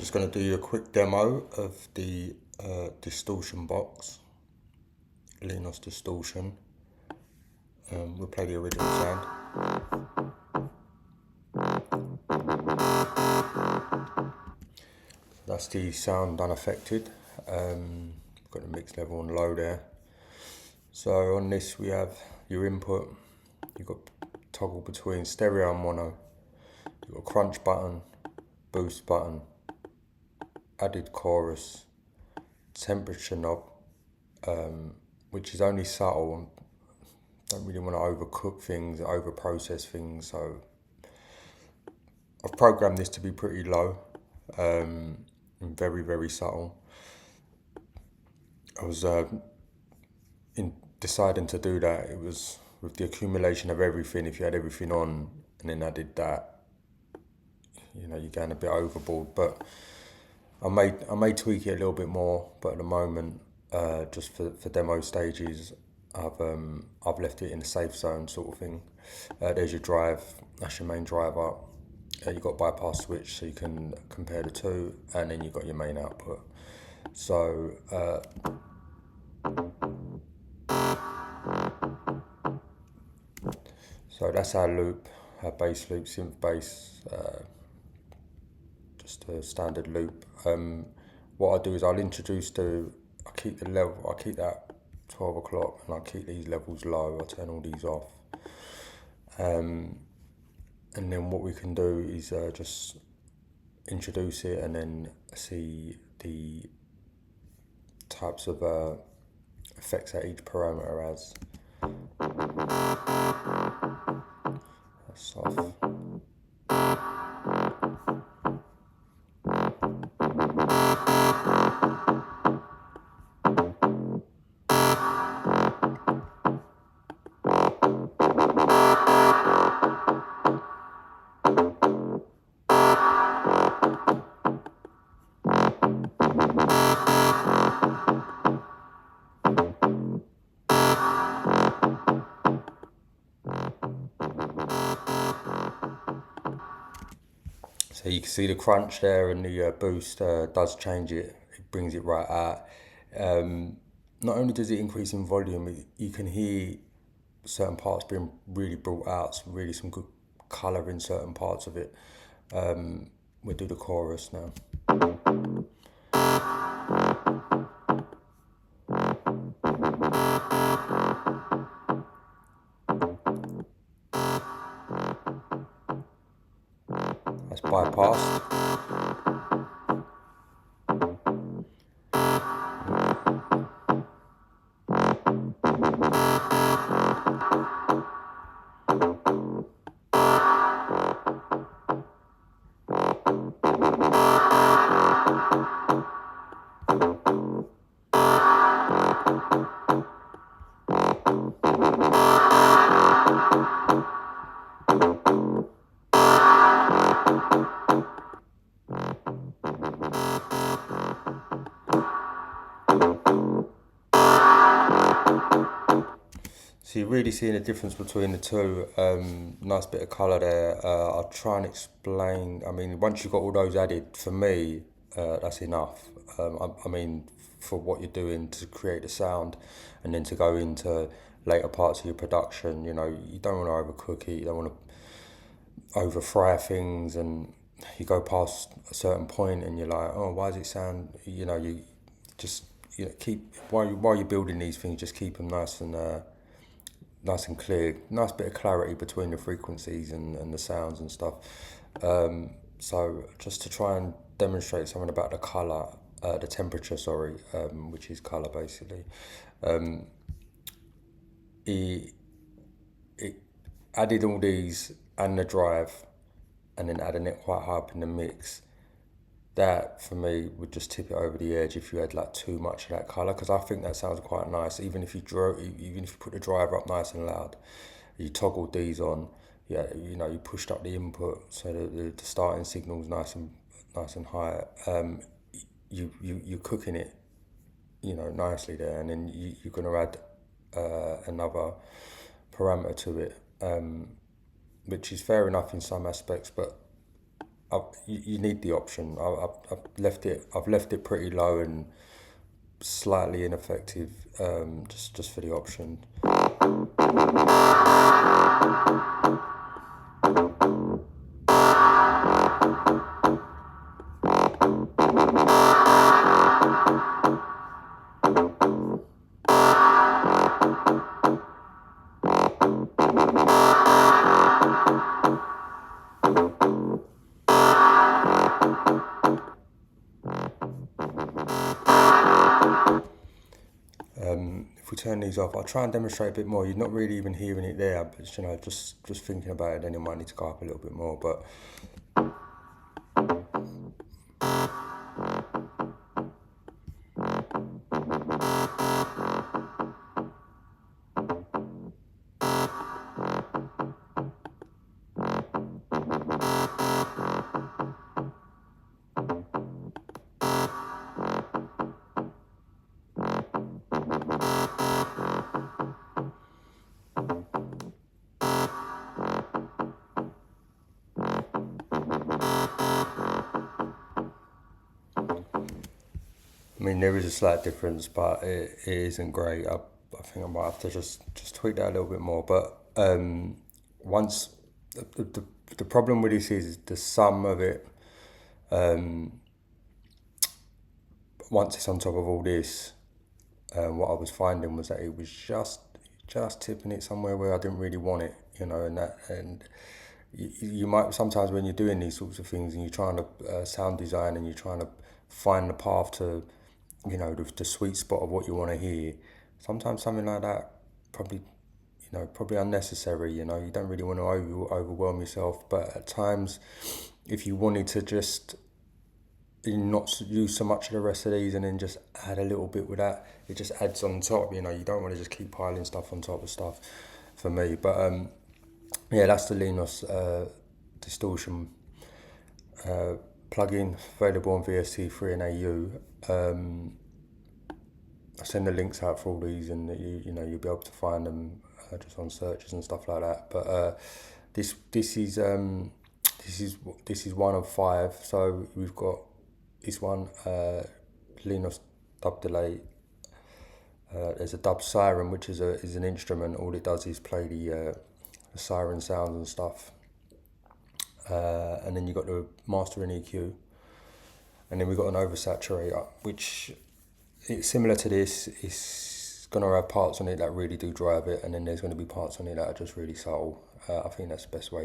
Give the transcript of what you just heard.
Just going to do you a quick demo of the distortion box, Leenoz DIStortion. We'll play the original sound. That's the sound unaffected. Got the mix level on low there. So on this we have your input. You've got toggle between stereo and mono. You've got a crunch button, boost button, added chorus, temperature knob, which is only subtle. Don't really want to overcook things, over process things, so I've programmed this to be pretty low and very subtle. I was in deciding to do that, it was with the accumulation of everything. If you had everything on and then added that, you know, you're going a bit overboard. But I may tweak it a little bit more, but at the moment, just for demo stages, I've left it in the safe zone sort of thing. There's your drive, that's your main driver. You've got bypass switch so you can compare the two, and then you've got your main output. So that's our loop, our bass loop, synth bass, just a standard loop. What I'll do is I'll keep the level, I'll keep that 12 o'clock, and I'll keep these levels low. I'll turn all these off. And then what we can do is just introduce it and then see the types of effects that each parameter has. That's off. So you can see the crunch there, and the boost does change it. It brings it right out. Not only does it increase in volume, you can hear certain parts being really brought out, really some good colour in certain parts of it. We'll do the chorus now. That's bypassed. So you're really seeing the difference between the two. Nice bit of colour there. I'll try and explain. I mean, once you've got all those added, for me, that's enough. I mean, for what you're doing to create the sound, and then to go into later parts of your production, you know, you don't want to overcook it. You don't want to over fry things, and you go past a certain point, and you're like, oh, why does it sound? You know, you just keep while you're building these things, just keep them nice and clear, nice bit of clarity between the frequencies and the sounds and stuff. So just to try and demonstrate something about the colour, the temperature, sorry, which is colour basically. It added all these and the drive, and then adding it quite high up in the mix. That for me would just tip it over the edge if you had like too much of that colour, because I think that sounds quite nice. Even if you put the driver up nice and loud, you toggled these on, yeah, you know, you pushed up the input so that the starting signal's nice and high. You're cooking it, you know, nicely there, and then you're going to add another parameter to it, which is fair enough in some aspects, but you need the option. I've left it pretty low and slightly ineffective, just for the option. If we turn these off, I'll try and demonstrate a bit more. You're not really even hearing it there, but you know, just thinking about it, then you might need to go up a little bit more. But I mean, there is a slight difference, but it isn't great. I think I might have to just tweak that a little bit more. But once the problem with this is the sum of it. Once it's on top of all this, what I was finding was that it was just tipping it somewhere where I didn't really want it, you know, and you might sometimes when you're doing these sorts of things and you're trying to sound design and you're trying to find the path to, you know, the sweet spot of what you want to hear. Sometimes something like that probably unnecessary. You know, you don't really want to overwhelm yourself. But at times, if you wanted to just not use so much of the rest of these and then just add a little bit with that, it just adds on top. You know, you don't want to just keep piling stuff on top of stuff. For me, but yeah, that's the Leenoz DIStortion plugin available on VST3 and AU. I send the links out for all these, and you'll be able to find them just on searches and stuff like that. But this is one of 5. So we've got this one, Leenoz dub delay. There's a dub siren, which is an instrument. All it does is play the siren sounds and stuff. And then you've got the mastering EQ. And then we've got an oversaturator, which it's similar to this. It's going to have parts on it that really do drive it, and then there's going to be parts on it that are just really subtle. I think that's the best way